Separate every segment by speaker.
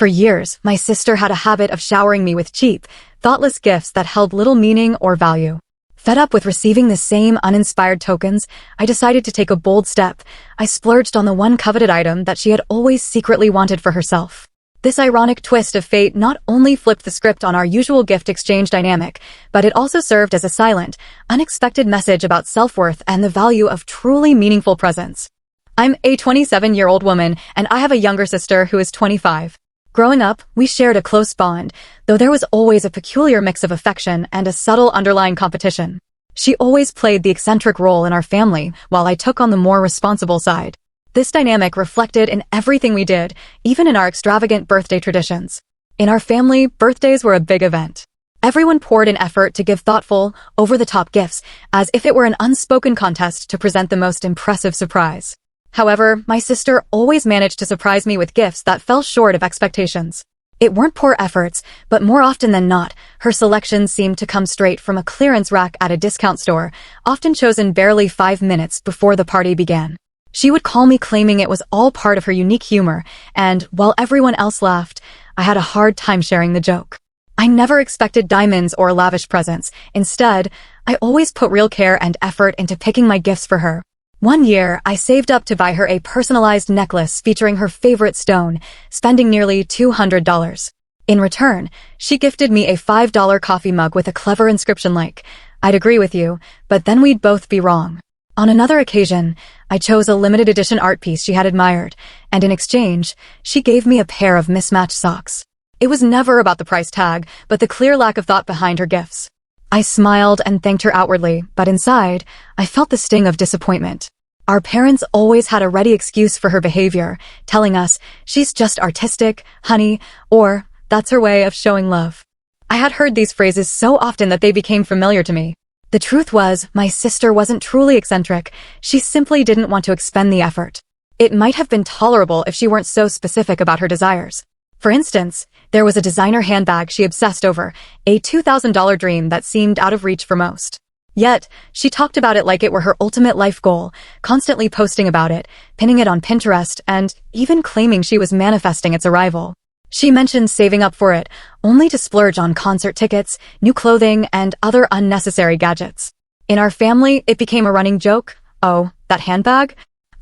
Speaker 1: For years, my sister had a habit of showering me with cheap, thoughtless gifts that held little meaning or value. Fed up with receiving the same uninspired tokens, I decided to take a bold step. I splurged on the one coveted item that she had always secretly wanted for herself. This ironic twist of fate not only flipped the script on our usual gift exchange dynamic, but it also served as a silent, unexpected message about self-worth and the value of truly meaningful presents. I'm a 27-year-old woman, and I have a younger sister who is 25. Growing up, we shared a close bond, though there was always a peculiar mix of affection and a subtle underlying competition. She always played the eccentric role in our family, while I took on the more responsible side. This dynamic reflected in everything we did, even in our extravagant birthday traditions. In our family, birthdays were a big event. Everyone poured in effort to give thoughtful, over-the-top gifts, as if it were an unspoken contest to present the most impressive surprise. However, my sister always managed to surprise me with gifts that fell short of expectations. It weren't poor efforts, but more often than not, her selections seemed to come straight from a clearance rack at a discount store, often chosen barely 5 minutes before the party began. She would call me claiming it was all part of her unique humor, and while everyone else laughed, I had a hard time sharing the joke. I never expected diamonds or lavish presents. Instead, I always put real care and effort into picking my gifts for her. One year, I saved up to buy her a personalized necklace featuring her favorite stone, spending nearly $200. In return, she gifted me a $5 coffee mug with a clever inscription like, "I'd agree with you, but then we'd both be wrong." On another occasion, I chose a limited edition art piece she had admired, and in exchange, she gave me a pair of mismatched socks. It was never about the price tag, but the clear lack of thought behind her gifts. I smiled and thanked her outwardly, but inside, I felt the sting of disappointment. Our parents always had a ready excuse for her behavior, telling us, "She's just artistic, honey," or "That's her way of showing love." I had heard these phrases so often that they became familiar to me. The truth was, my sister wasn't truly eccentric. She simply didn't want to expend the effort. It might have been tolerable if she weren't so specific about her desires. For instance, there was a designer handbag she obsessed over, a $2,000 dream that seemed out of reach for most. Yet, she talked about it like it were her ultimate life goal, constantly posting about it, pinning it on Pinterest, and even claiming she was manifesting its arrival. She mentioned saving up for it, only to splurge on concert tickets, new clothing, and other unnecessary gadgets. In our family, it became a running joke. "Oh, that handbag?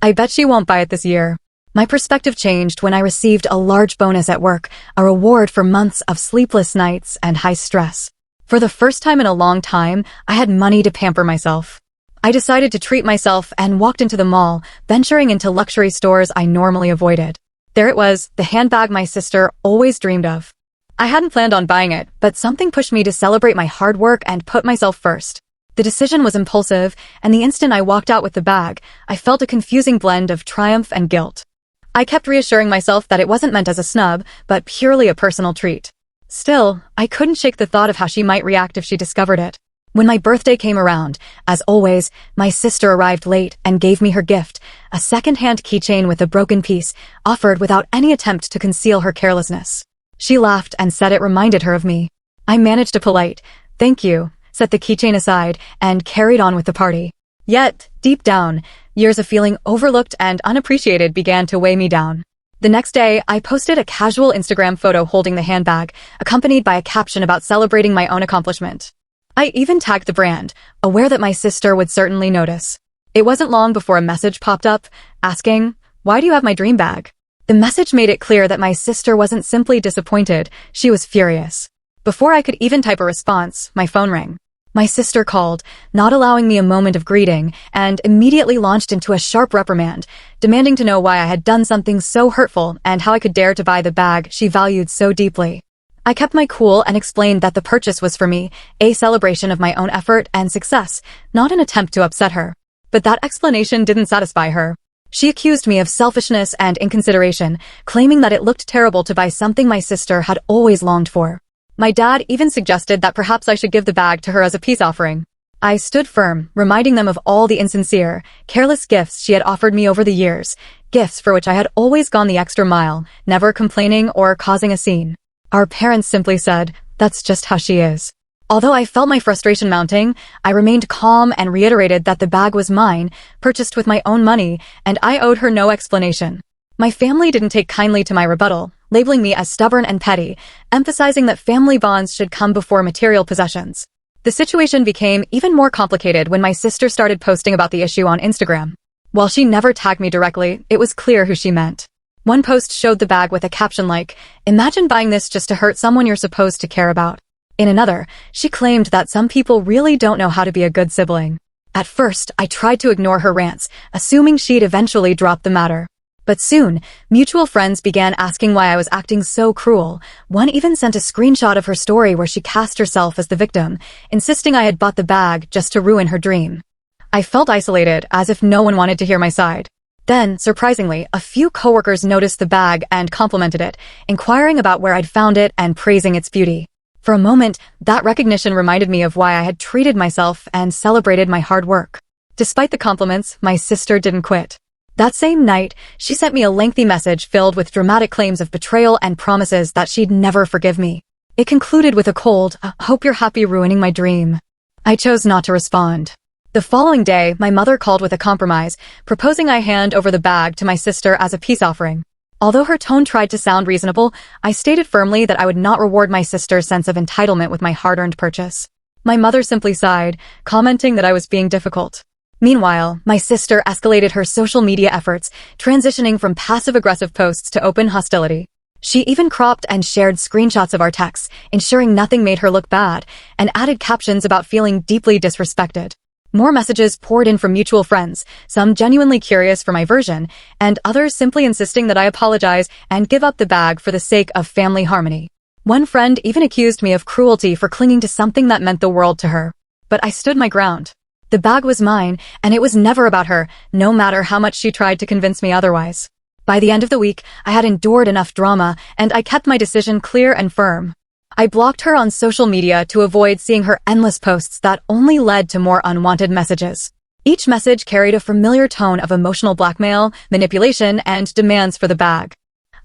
Speaker 1: I bet she won't buy it this year." My perspective changed when I received a large bonus at work, a reward for months of sleepless nights and high stress. For the first time in a long time, I had money to pamper myself. I decided to treat myself and walked into the mall, venturing into luxury stores I normally avoided. There it was, the handbag my sister always dreamed of. I hadn't planned on buying it, but something pushed me to celebrate my hard work and put myself first. The decision was impulsive, and the instant I walked out with the bag, I felt a confusing blend of triumph and guilt. I kept reassuring myself that it wasn't meant as a snub, but purely a personal treat. Still, I couldn't shake the thought of how she might react if she discovered it. When my birthday came around, as always, my sister arrived late and gave me her gift, a second-hand keychain with a broken piece, offered without any attempt to conceal her carelessness. She laughed and said it reminded her of me. I managed a polite, "Thank you," set the keychain aside, and carried on with the party. Yet, deep down, years of feeling overlooked and unappreciated began to weigh me down. The next day, I posted a casual Instagram photo holding the handbag, accompanied by a caption about celebrating my own accomplishment. I even tagged the brand, aware that my sister would certainly notice. It wasn't long before a message popped up, asking, "Why do you have my dream bag?" The message made it clear that my sister wasn't simply disappointed, she was furious. Before I could even type a response, my phone rang. My sister called, not allowing me a moment of greeting, and immediately launched into a sharp reprimand, demanding to know why I had done something so hurtful and how I could dare to buy the bag she valued so deeply. I kept my cool and explained that the purchase was for me, a celebration of my own effort and success, not an attempt to upset her. But that explanation didn't satisfy her. She accused me of selfishness and inconsideration, claiming that it looked terrible to buy something my sister had always longed for. My dad even suggested that perhaps I should give the bag to her as a peace offering. I stood firm, reminding them of all the insincere, careless gifts she had offered me over the years, gifts for which I had always gone the extra mile, never complaining or causing a scene. Our parents simply said, "That's just how she is." Although I felt my frustration mounting, I remained calm and reiterated that the bag was mine, purchased with my own money, and I owed her no explanation. My family didn't take kindly to my rebuttal, labeling me as stubborn and petty, emphasizing that family bonds should come before material possessions. The situation became even more complicated when my sister started posting about the issue on Instagram. While she never tagged me directly, it was clear who she meant. One post showed the bag with a caption like, "Imagine buying this just to hurt someone you're supposed to care about." In another, she claimed that some people really don't know how to be a good sibling. At first, I tried to ignore her rants, assuming she'd eventually drop the matter. But soon, mutual friends began asking why I was acting so cruel. One even sent a screenshot of her story where she cast herself as the victim, insisting I had bought the bag just to ruin her dream. I felt isolated, as if no one wanted to hear my side. Then, surprisingly, a few coworkers noticed the bag and complimented it, inquiring about where I'd found it and praising its beauty. For a moment, that recognition reminded me of why I had treated myself and celebrated my hard work. Despite the compliments, my sister didn't quit. That same night, she sent me a lengthy message filled with dramatic claims of betrayal and promises that she'd never forgive me. It concluded with a cold, "Hope you're happy ruining my dream." I chose not to respond. The following day, my mother called with a compromise, proposing I hand over the bag to my sister as a peace offering. Although her tone tried to sound reasonable, I stated firmly that I would not reward my sister's sense of entitlement with my hard-earned purchase. My mother simply sighed, commenting that I was being difficult. Meanwhile, my sister escalated her social media efforts, transitioning from passive-aggressive posts to open hostility. She even cropped and shared screenshots of our texts, ensuring nothing made her look bad, and added captions about feeling deeply disrespected. More messages poured in from mutual friends, some genuinely curious for my version, and others simply insisting that I apologize and give up the bag for the sake of family harmony. One friend even accused me of cruelty for clinging to something that meant the world to her. But I stood my ground. The bag was mine, and it was never about her, no matter how much she tried to convince me otherwise. By the end of the week, I had endured enough drama, and I kept my decision clear and firm. I blocked her on social media to avoid seeing her endless posts that only led to more unwanted messages. Each message carried a familiar tone of emotional blackmail, manipulation, and demands for the bag.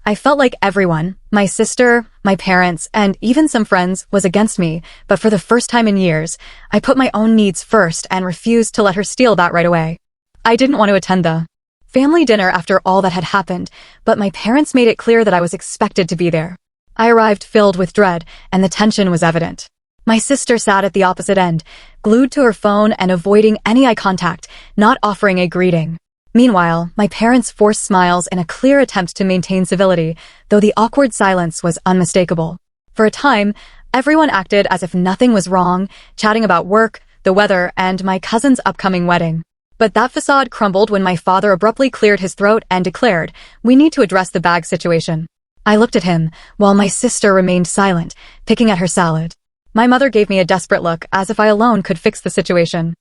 Speaker 1: I felt like everyone, my sister, my parents, and even some friends, was against me, but for the first time in years, I put my own needs first and refused to let her steal that right away. I didn't want to attend the family dinner after all that had happened, but my parents made it clear that I was expected to be there. I arrived filled with dread, and the tension was evident. My sister sat at the opposite end, glued to her phone and avoiding any eye contact, not offering a greeting. Meanwhile, my parents forced smiles in a clear attempt to maintain civility, though the awkward silence was unmistakable. For a time, everyone acted as if nothing was wrong, chatting about work, the weather, and my cousin's upcoming wedding. But that facade crumbled when my father abruptly cleared his throat and declared, "We need to address the bag situation." I looked at him, while my sister remained silent, picking at her salad. My mother gave me a desperate look, as if I alone could fix the situation.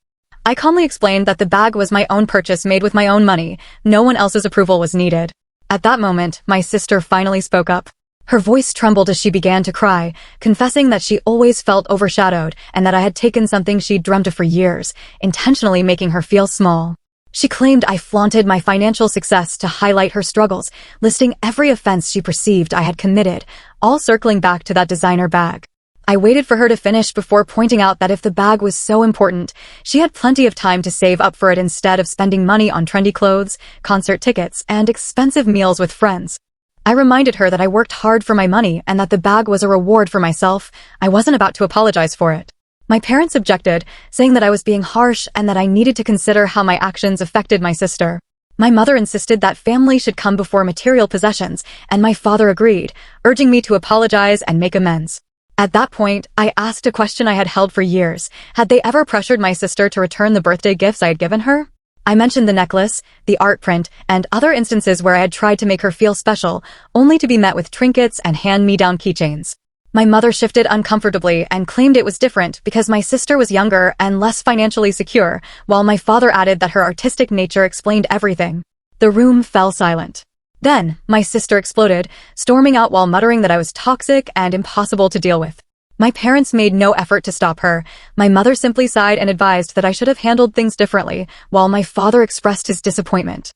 Speaker 1: I calmly explained that the bag was my own purchase made with my own money. No one else's approval was needed. At that moment, my sister finally spoke up. Her voice trembled as she began to cry, confessing that she always felt overshadowed and that I had taken something she'd dreamt of for years, intentionally making her feel small. She claimed I flaunted my financial success to highlight her struggles, listing every offense she perceived I had committed, all circling back to that designer bag. I waited for her to finish before pointing out that if the bag was so important, she had plenty of time to save up for it instead of spending money on trendy clothes, concert tickets, and expensive meals with friends. I reminded her that I worked hard for my money and that the bag was a reward for myself. I wasn't about to apologize for it. My parents objected, saying that I was being harsh and that I needed to consider how my actions affected my sister. My mother insisted that family should come before material possessions, and my father agreed, urging me to apologize and make amends. At that point, I asked a question I had held for years. Had they ever pressured my sister to return the birthday gifts I had given her? I mentioned the necklace, the art print, and other instances where I had tried to make her feel special, only to be met with trinkets and hand-me-down keychains. My mother shifted uncomfortably and claimed it was different because my sister was younger and less financially secure, while my father added that her artistic nature explained everything. The room fell silent. Then, my sister exploded, storming out while muttering that I was toxic and impossible to deal with. My parents made no effort to stop her. My mother simply sighed and advised that I should have handled things differently, while my father expressed his disappointment.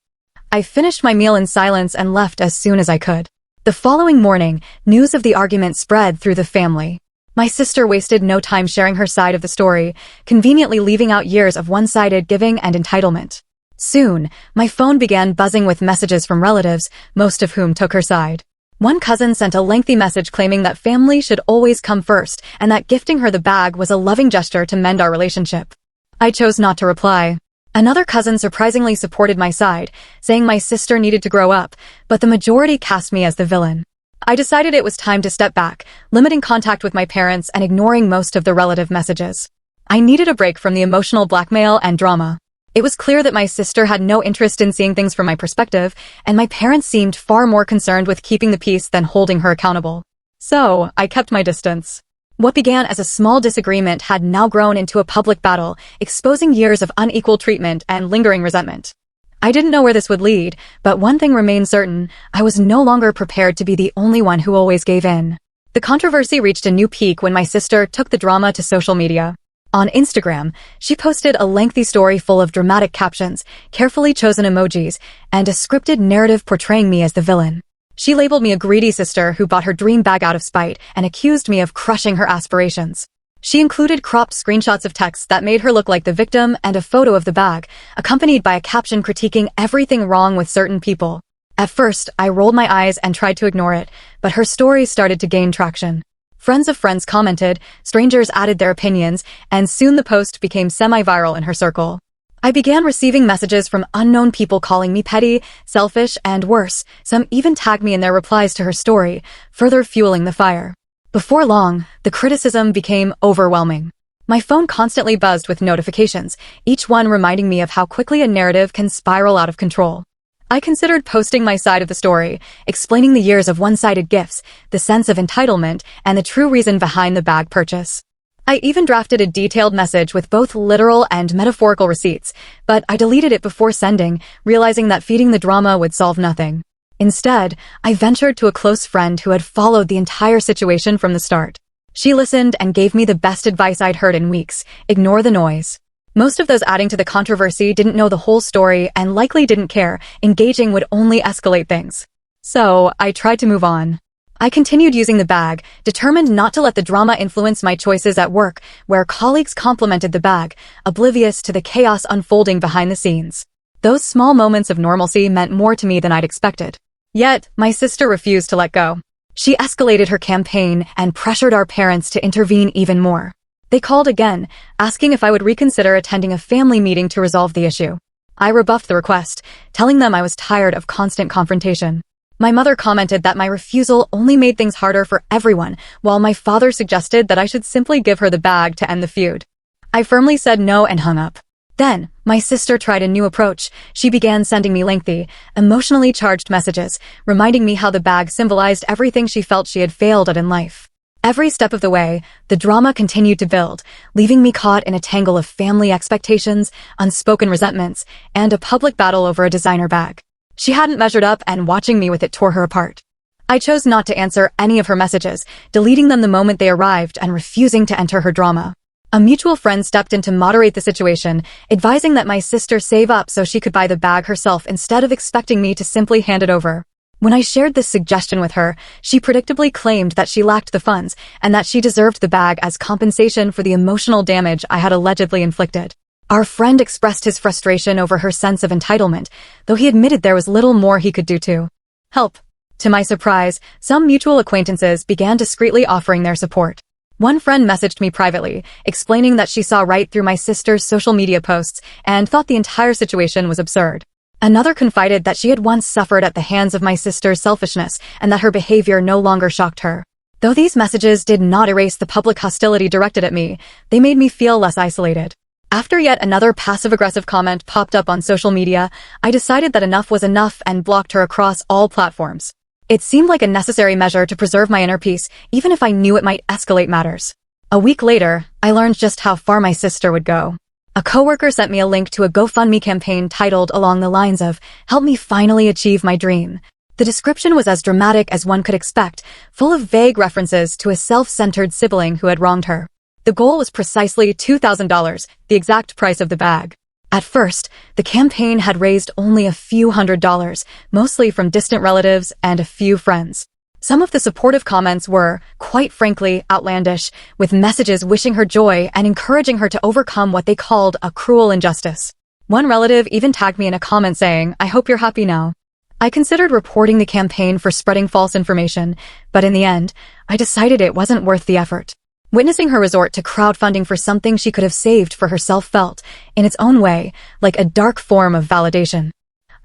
Speaker 1: I finished my meal in silence and left as soon as I could. The following morning, news of the argument spread through the family. My sister wasted no time sharing her side of the story, conveniently leaving out years of one-sided giving and entitlement. Soon, my phone began buzzing with messages from relatives, most of whom took her side. One cousin sent a lengthy message claiming that family should always come first and that gifting her the bag was a loving gesture to mend our relationship. I chose not to reply. Another cousin surprisingly supported my side, saying my sister needed to grow up, but the majority cast me as the villain. I decided it was time to step back, limiting contact with my parents and ignoring most of the relative messages. I needed a break from the emotional blackmail and drama. It was clear that my sister had no interest in seeing things from my perspective, and my parents seemed far more concerned with keeping the peace than holding her accountable. So, I kept my distance. What began as a small disagreement had now grown into a public battle, exposing years of unequal treatment and lingering resentment. I didn't know where this would lead, but one thing remained certain: I was no longer prepared to be the only one who always gave in. The controversy reached a new peak when my sister took the drama to social media. On Instagram, she posted a lengthy story full of dramatic captions, carefully chosen emojis, and a scripted narrative portraying me as the villain. She labeled me a greedy sister who bought her dream bag out of spite and accused me of crushing her aspirations. She included cropped screenshots of texts that made her look like the victim and a photo of the bag, accompanied by a caption critiquing everything wrong with certain people. At first, I rolled my eyes and tried to ignore it, but her story started to gain traction. Friends of friends commented, strangers added their opinions, and soon the post became semi-viral in her circle. I began receiving messages from unknown people calling me petty, selfish, and worse. Some even tagged me in their replies to her story, further fueling the fire. Before long, the criticism became overwhelming. My phone constantly buzzed with notifications, each one reminding me of how quickly a narrative can spiral out of control. I considered posting my side of the story, explaining the years of one-sided gifts, the sense of entitlement, and the true reason behind the bag purchase. I even drafted a detailed message with both literal and metaphorical receipts, but I deleted it before sending, realizing that feeding the drama would solve nothing. Instead, I ventured to a close friend who had followed the entire situation from the start. She listened and gave me the best advice I'd heard in weeks: ignore the noise. Most of those adding to the controversy didn't know the whole story and likely didn't care. Engaging would only escalate things. So, I tried to move on. I continued using the bag, determined not to let the drama influence my choices at work, where colleagues complimented the bag, oblivious to the chaos unfolding behind the scenes. Those small moments of normalcy meant more to me than I'd expected. Yet, my sister refused to let go. She escalated her campaign and pressured our parents to intervene even more. They called again, asking if I would reconsider attending a family meeting to resolve the issue. I rebuffed the request, telling them I was tired of constant confrontation. My mother commented that my refusal only made things harder for everyone, while my father suggested that I should simply give her the bag to end the feud. I firmly said no and hung up. Then, my sister tried a new approach. She began sending me lengthy, emotionally charged messages, reminding me how the bag symbolized everything she felt she had failed at in life. Every step of the way, the drama continued to build, leaving me caught in a tangle of family expectations, unspoken resentments, and a public battle over a designer bag. She hadn't measured up, and watching me with it tore her apart. I chose not to answer any of her messages, deleting them the moment they arrived and refusing to enter her drama. A mutual friend stepped in to moderate the situation, advising that my sister save up so she could buy the bag herself instead of expecting me to simply hand it over. When I shared this suggestion with her, she predictably claimed that she lacked the funds and that she deserved the bag as compensation for the emotional damage I had allegedly inflicted. Our friend expressed his frustration over her sense of entitlement, though he admitted there was little more he could do to help. To my surprise, some mutual acquaintances began discreetly offering their support. One friend messaged me privately, explaining that she saw right through my sister's social media posts and thought the entire situation was absurd. Another confided that she had once suffered at the hands of my sister's selfishness and that her behavior no longer shocked her. Though these messages did not erase the public hostility directed at me, they made me feel less isolated. After yet another passive-aggressive comment popped up on social media, I decided that enough was enough and blocked her across all platforms. It seemed like a necessary measure to preserve my inner peace, even if I knew it might escalate matters. A week later, I learned just how far my sister would go. A coworker sent me a link to a GoFundMe campaign titled along the lines of, "Help me finally achieve my dream." The description was as dramatic as one could expect, full of vague references to a self-centered sibling who had wronged her. The goal was precisely $2,000, the exact price of the bag. At first, the campaign had raised only a few $100s, mostly from distant relatives and a few friends. Some of the supportive comments were, quite frankly, outlandish, with messages wishing her joy and encouraging her to overcome what they called a cruel injustice. One relative even tagged me in a comment saying, "I hope you're happy now." I considered reporting the campaign for spreading false information, but in the end, I decided it wasn't worth the effort. Witnessing her resort to crowdfunding for something she could have saved for herself felt, in its own way, like a dark form of validation.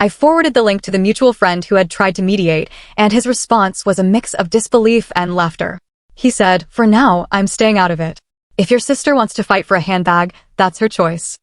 Speaker 1: I forwarded the link to the mutual friend who had tried to mediate, and his response was a mix of disbelief and laughter. He said, "For now, I'm staying out of it. If your sister wants to fight for a handbag, that's her choice."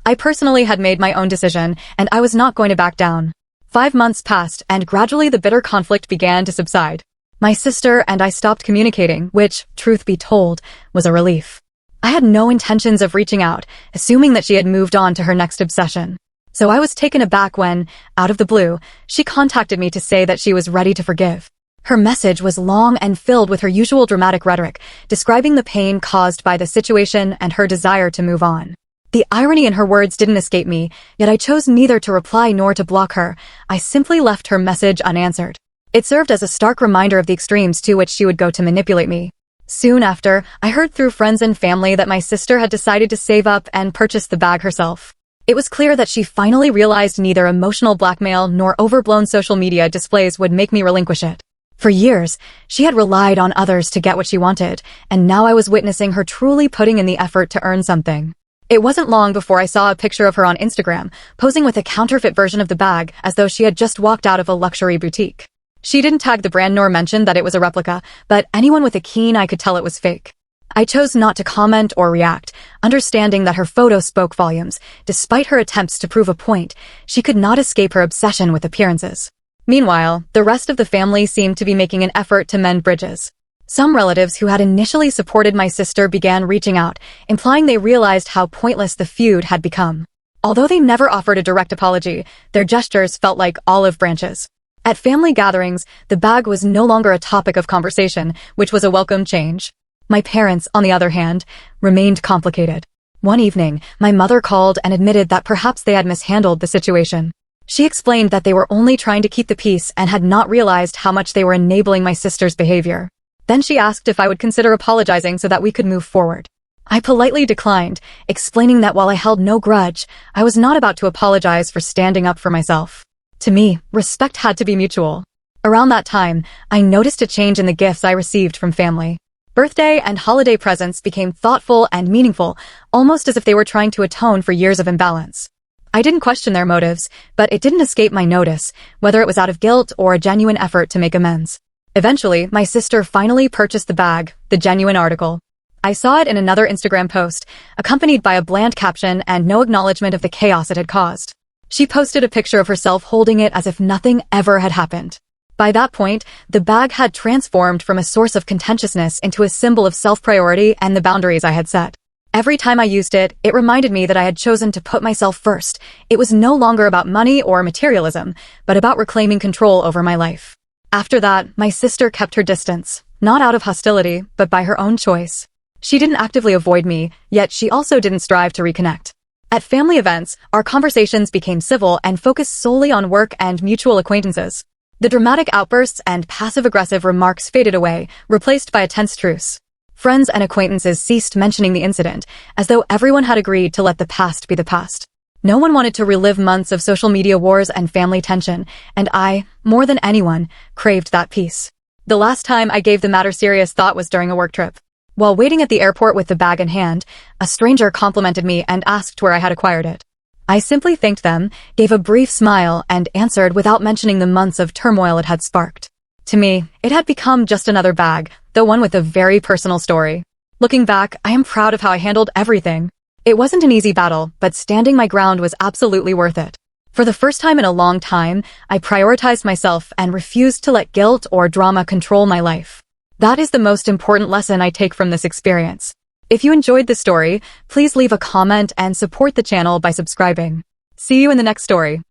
Speaker 1: I personally had made my own decision, and I was not going to back down. 5 months passed, and gradually the bitter conflict began to subside. My sister and I stopped communicating, which, truth be told, was a relief. I had no intentions of reaching out, assuming that she had moved on to her next obsession. So I was taken aback when, out of the blue, she contacted me to say that she was ready to forgive. Her message was long and filled with her usual dramatic rhetoric, describing the pain caused by the situation and her desire to move on. The irony in her words didn't escape me, yet I chose neither to reply nor to block her. I simply left her message unanswered. It served as a stark reminder of the extremes to which she would go to manipulate me. Soon after, I heard through friends and family that my sister had decided to save up and purchase the bag herself. It was clear that she finally realized neither emotional blackmail nor overblown social media displays would make me relinquish it. For years, she had relied on others to get what she wanted, and now I was witnessing her truly putting in the effort to earn something. It wasn't long before I saw a picture of her on Instagram, posing with a counterfeit version of the bag as though she had just walked out of a luxury boutique. She didn't tag the brand nor mention that it was a replica, but anyone with a keen eye could tell it was fake. I chose not to comment or react, understanding that her photo spoke volumes. Despite her attempts to prove a point, she could not escape her obsession with appearances. Meanwhile, the rest of the family seemed to be making an effort to mend bridges. Some relatives who had initially supported my sister began reaching out, implying they realized how pointless the feud had become. Although they never offered a direct apology, their gestures felt like olive branches. At family gatherings, the bag was no longer a topic of conversation, which was a welcome change. My parents, on the other hand, remained complicated. One evening, my mother called and admitted that perhaps they had mishandled the situation. She explained that they were only trying to keep the peace and had not realized how much they were enabling my sister's behavior. Then she asked if I would consider apologizing so that we could move forward. I politely declined, explaining that while I held no grudge, I was not about to apologize for standing up for myself. To me, respect had to be mutual. Around that time, I noticed a change in the gifts I received from family. Birthday and holiday presents became thoughtful and meaningful, almost as if they were trying to atone for years of imbalance. I didn't question their motives, but it didn't escape my notice, whether it was out of guilt or a genuine effort to make amends. Eventually, my sister finally purchased the bag, the genuine article. I saw it in another Instagram post, accompanied by a bland caption and no acknowledgement of the chaos it had caused. She posted a picture of herself holding it as if nothing ever had happened. By that point, the bag had transformed from a source of contentiousness into a symbol of self-priority and the boundaries I had set. Every time I used it, it reminded me that I had chosen to put myself first. It was no longer about money or materialism, but about reclaiming control over my life. After that, my sister kept her distance, not out of hostility, but by her own choice. She didn't actively avoid me, yet she also didn't strive to reconnect. At family events, our conversations became civil and focused solely on work and mutual acquaintances. The dramatic outbursts and passive-aggressive remarks faded away, replaced by a tense truce. Friends and acquaintances ceased mentioning the incident, as though everyone had agreed to let the past be the past. No one wanted to relive months of social media wars and family tension, and I, more than anyone, craved that peace. The last time I gave the matter serious thought was during a work trip. While waiting at the airport with the bag in hand, a stranger complimented me and asked where I had acquired it. I simply thanked them, gave a brief smile, and answered without mentioning the months of turmoil it had sparked. To me, it had become just another bag, though one with a very personal story. Looking back, I am proud of how I handled everything. It wasn't an easy battle, but standing my ground was absolutely worth it. For the first time in a long time, I prioritized myself and refused to let guilt or drama control my life. That is the most important lesson I take from this experience. If you enjoyed the story, please leave a comment and support the channel by subscribing. See you in the next story.